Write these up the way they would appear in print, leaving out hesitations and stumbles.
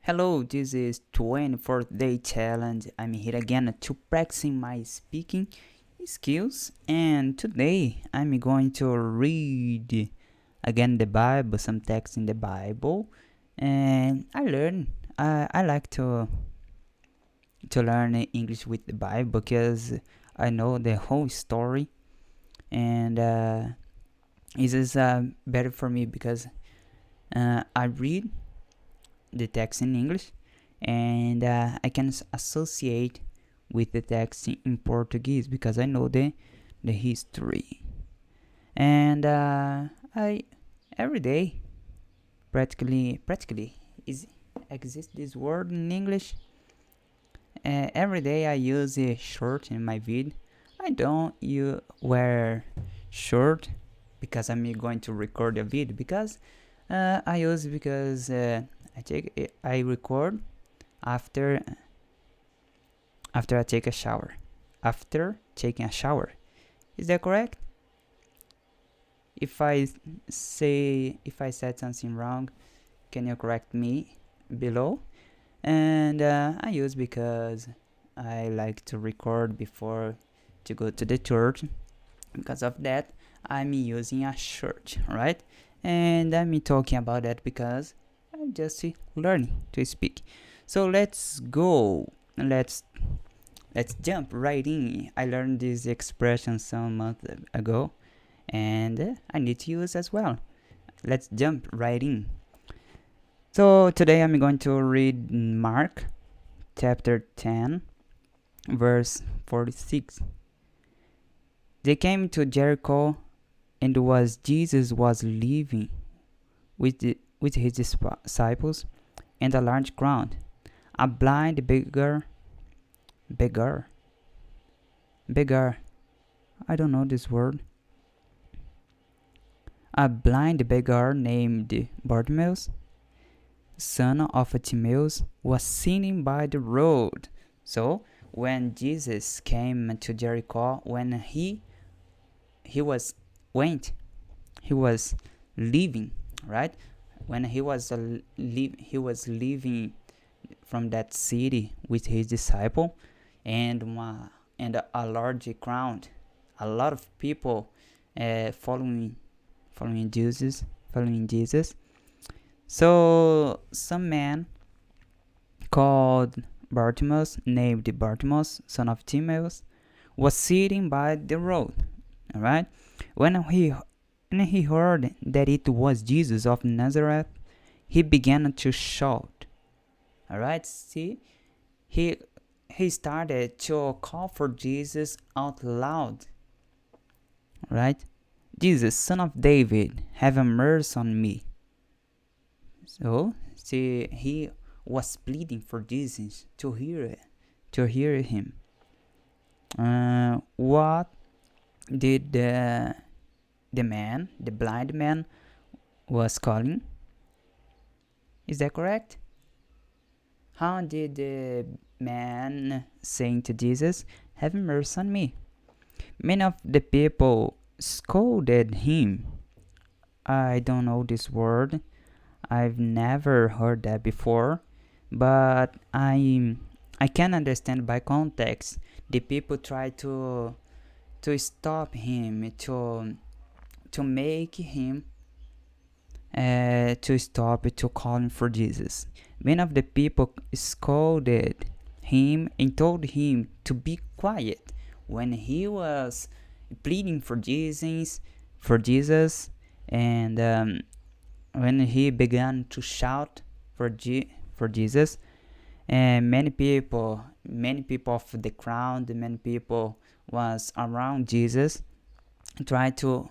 Hello, this is 24th day challenge. I'm here again to practicing my speaking skills, and today I'm going to read again the Bible, some text in the Bible, and I like to learn English with the Bible because I know the whole story, and it is better for me because I read the text in English, and I can associate with the text in Portuguese because I know the history. And I every day practically is exists this word in English. Every day I use a shirt in my vid. I don't you wear shirt because I'm going to record a vid because I use because I record after I take a shower. After taking a shower. Is that correct? If I said something wrong, can you correct me below? And I use because I like to record before to go to the church. Because of that, I'm using a shirt, right? And I'm talking about that because I'm just learning to speak. So let's go. Let's jump right in. I learned this expression some months ago, and I need to use as well. Let's jump right in. So today I'm going to read Mark chapter 10, verse 46. They came to Jericho, and Jesus was leaving with his disciples and a large crowd. A blind beggar, I don't know this word. A blind beggar named Bartimaeus, son of Timaeus, was sitting by the road. So when Jesus came to Jericho, when he was leaving, right? When he was leaving from that city with his disciple, and a large crowd, a lot of people following Jesus. So some man called Bartimaeus, named Bartimaeus, son of Timaeus, was sitting by the road. All right. When he heard that it was Jesus of Nazareth, he began to shout. All right. See, he started to call for Jesus out loud. Right? Jesus, son of David, have mercy on me. So, see, he was pleading for Jesus to hear him. What did the blind man, was calling? Is that correct? How did the man saying to Jesus, have mercy on me? Many of the people scolded him. I don't know this word. I've never heard that before, but I can understand by context. The people try to stop him, to make him to stop to calling for Jesus. Many of the people scolded him and told him to be quiet when he was pleading for Jesus, and when he began to shout for Jesus, and many people of the crowd, many people was around Jesus, tried to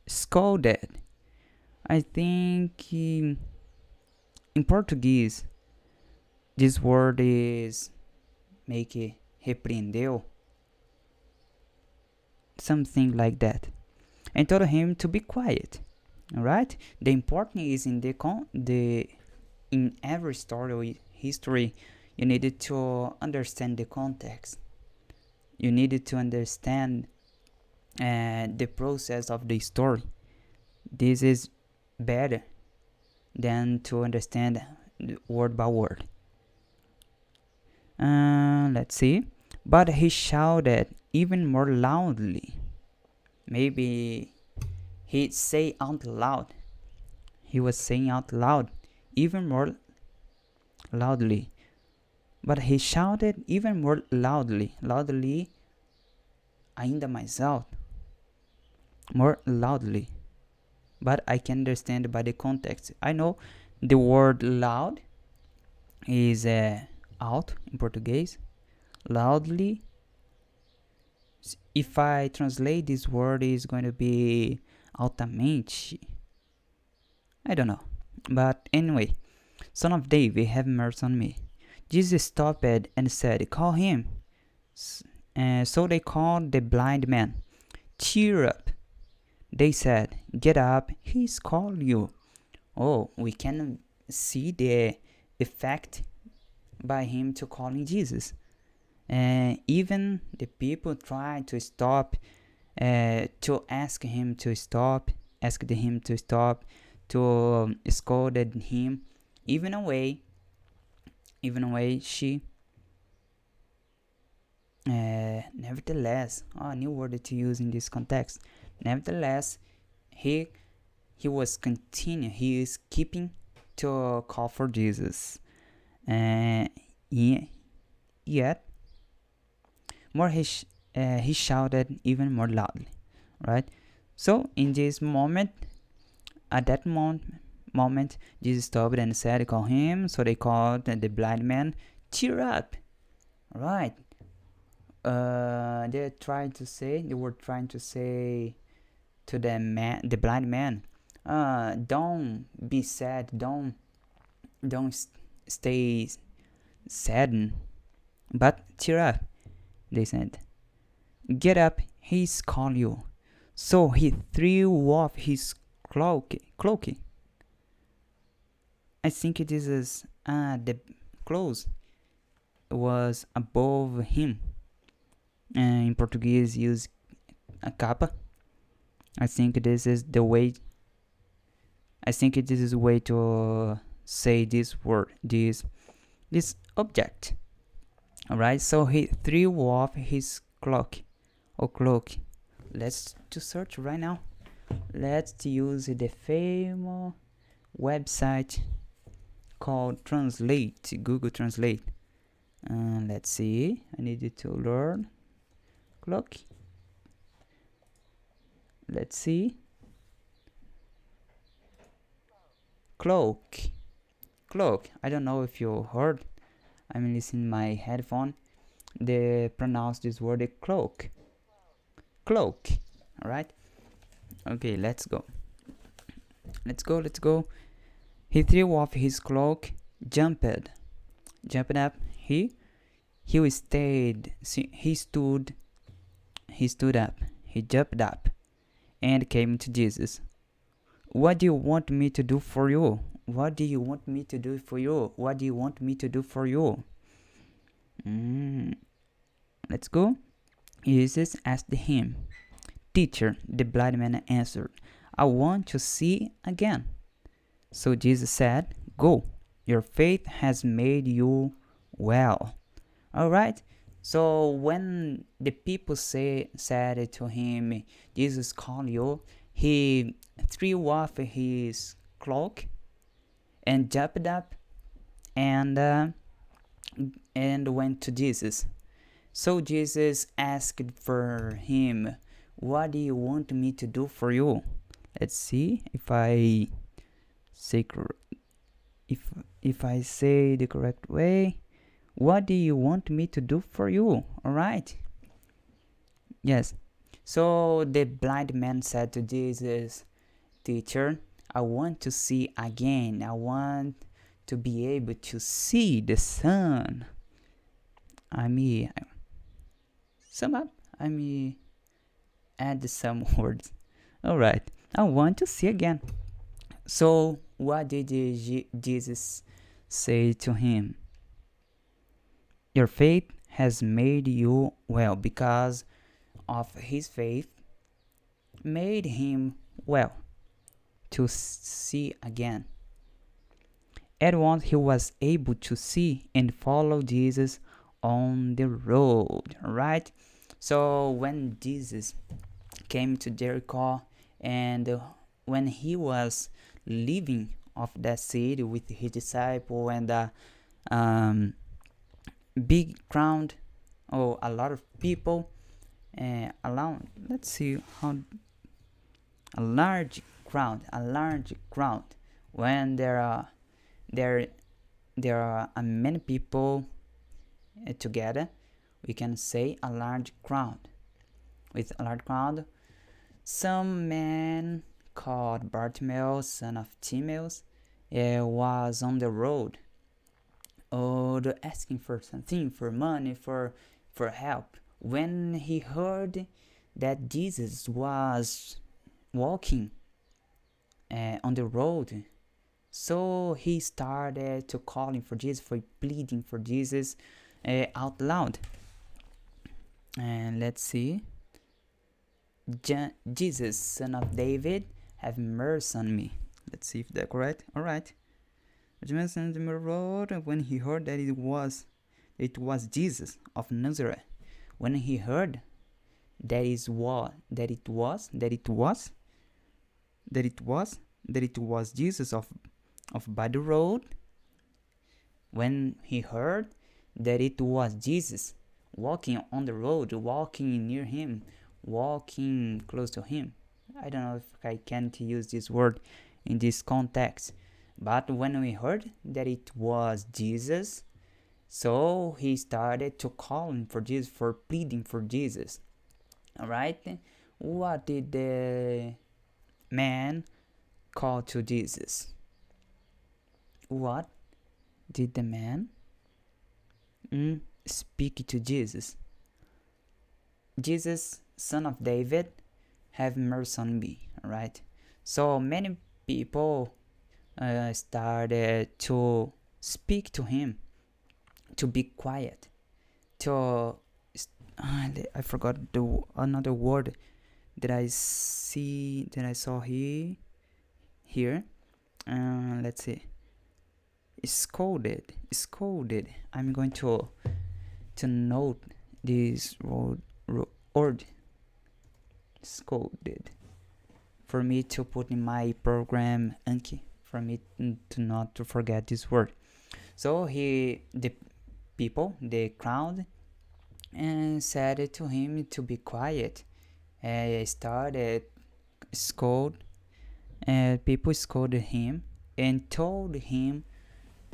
scold it. I think in Portuguese this word is make repreendeu, something like that, and told him to be quiet. All right. The important is in in every story or history, you needed to understand the context. You needed to understand the process of the story. This is better than to understand word by word. Let's see. But he shouted even more loudly. Maybe he'd say out loud. He was saying out loud, even more loudly. But he shouted even more loudly. Loudly ainda mais alto. More loudly. But I can understand by the context. I know the word loud is out in Portuguese. Loudly. If I translate this word, is going to be altamente. I don't know. But anyway, Son of David, have mercy on me. Jesus stopped and said, Call him. So they called the blind man. Cheer up, they said. Get up, he's called you. Oh, we can see the effect by him to calling Jesus. Even the people tried to stop, to ask him to stop, to scolded him. Even away, she. Nevertheless, a new word to use in this context. Nevertheless, he was continuing. He is keeping to call for Jesus. Yet, more he shouted even more loudly, right? So in this moment, at that moment, Jesus stopped and said, "Call him." So they called the blind man. Cheer up, right? They were trying to say to the blind man, don't be sad, don't stay saddened, but cheer up. They said, get up, he's calling you. So he threw off his cloak. I think this is the clothes was above him. In Portuguese, use a capa. I think this is the way. I think this is a way to say this word, this object. Alright, so he threw off his cloak. Let's to search right now. Let's use the famous website called Translate, Google Translate. Let's see. I needed to learn cloak. Let's see. Cloak. I don't know if you heard. I'm listening my headphone. They pronounce this word cloak. Alright? Okay, let's go. He threw off his cloak, jumped up. He stood up. He jumped up and came to Jesus. What do you want me to do for you? Let's go. Jesus asked him. Teacher, the blind man answered, I want to see again. So Jesus said, go, your faith has made you well. Alright, so when the people said to him, Jesus called you, he threw off his cloak and jumped up and went to Jesus. So Jesus asked for him, what do you want me to do for you? Let's see if I say if I say the correct way. What do you want me to do for you? Alright. Yes. So the blind man said to Jesus, Teacher, I want to see again. I want to be able to see the sun. Sum up. Add some words. Alright. I want to see again. So what did Jesus say to him? Your faith has made you well, because of his faith made him well to see again. At once he was able to see and follow Jesus on the road, right? So when Jesus came to Jericho, and when he was leaving of that city with his disciple and um, big crowd, or a lot of people, around, let's see how, a large crowd, when there there are many people together, we can say a large crowd. With a large crowd, some man called Bartimaeus, son of Timaeus, was on the road, or asking for something, for money, for help. When he heard that Jesus was walking on the road, so he started to calling for Jesus, for pleading for Jesus out loud. And let's see. Jesus, son of David, have mercy on me. Let's see if that's correct. All right. Jesus on the road, when he heard that it was Jesus of Nazareth. When he heard that it was Jesus of by the road. When he heard that it was Jesus walking on the road, walking near him, walking close to him. I don't know if I can't use this word in this context, but when we heard that it was Jesus, so he started to call him for Jesus, for pleading for Jesus. All right. What did the man call to Jesus? What did the man speak to Jesus? Jesus, son of David, have mercy on me. All right. So many people started to speak to him, to be quiet, to I forgot another word that I saw here. Let's see. Scolded. I'm going to note this word scolded for me to put in my program Anki, for me to not to forget this word. So the crowd, and said to him to be quiet. Started scold, and people scolded him and told him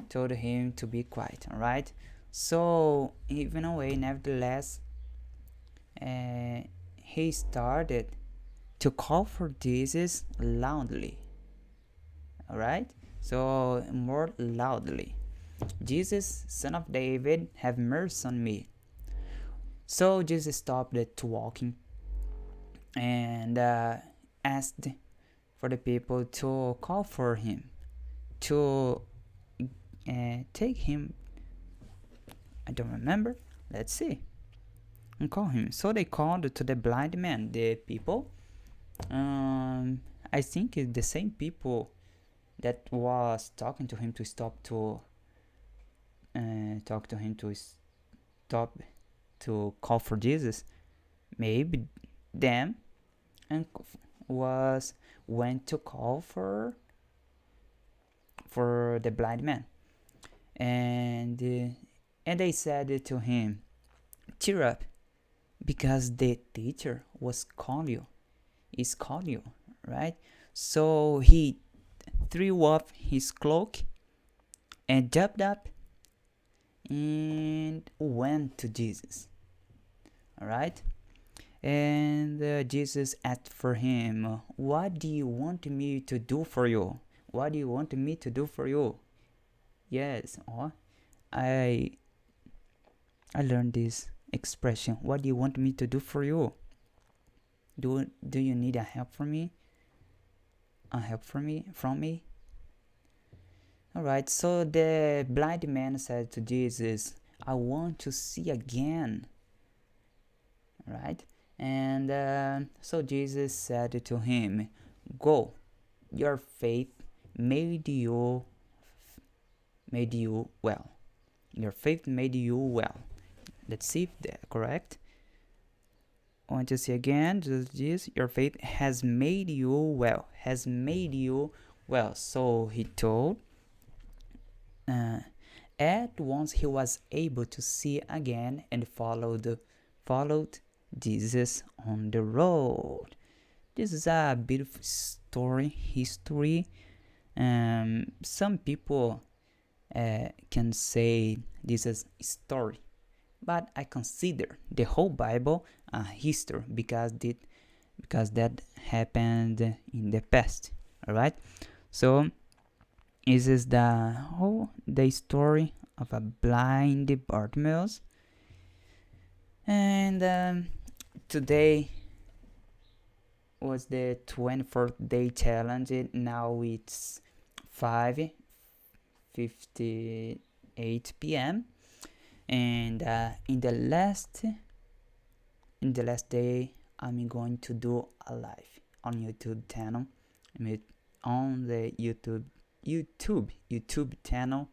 to be quiet. All right. So even away, nevertheless, he started to call for Jesus loudly. All right. So more loudly, Jesus, son of David, have mercy on me. So Jesus stopped to walking and asked for the people to call for him, to take him. I don't remember. Let's see. And call him. So they called to the blind man, the people. I think it's the same people that was talking to him to stop to talk to him to stop to call for Jesus. Maybe them and went to call for the blind man, and they said to him, "Cheer up, because the teacher is calling you, right?" So he threw off his cloak and jumped up and went to Jesus. All right. And Jesus asked for him, "What do you want me to do for you? What do you want me to do for you?" Yes, I learned this expression. What do you want me to do for you? Do you need a help from me? From me? All right. So the blind man said to Jesus, "I want to see again." Right? And so Jesus said to him, "Go, your faith made you made you well. Your faith made you well. Let's see if that's correct. I want to see again, just this. Your faith has made you well. Has made you well. So he told, at once he was able to see again and followed Jesus on the road. This is a beautiful history. Some people can say this is a story, but I consider the whole Bible a history because that happened in the past. All right, so this is the story of a blind Bartimaeus, and today was the 24th day challenge. Now it's 5:58 p.m. and in the last day I'm going to do a live on YouTube channel. On the YouTube channel,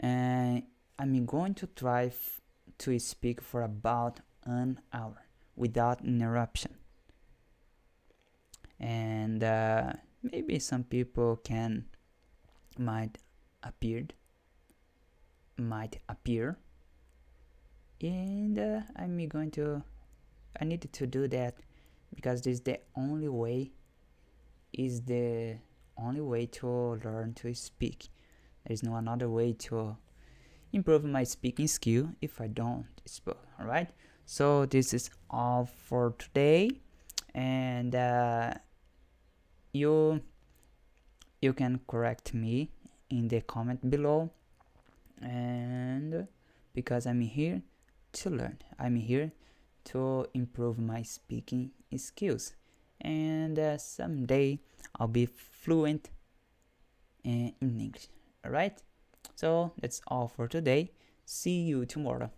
and I'm going to try to speak for about an hour without interruption. And maybe some people might appear, and I need to do that because this is the only way to learn to speak. There is no another way to improve my speaking skill if I don't speak. All right, so this is all for today, and you can correct me in the comment below, and because I'm here to learn, I'm here to improve my speaking skills, and someday I'll be fluent in English. Alright, so that's all for today. See you tomorrow.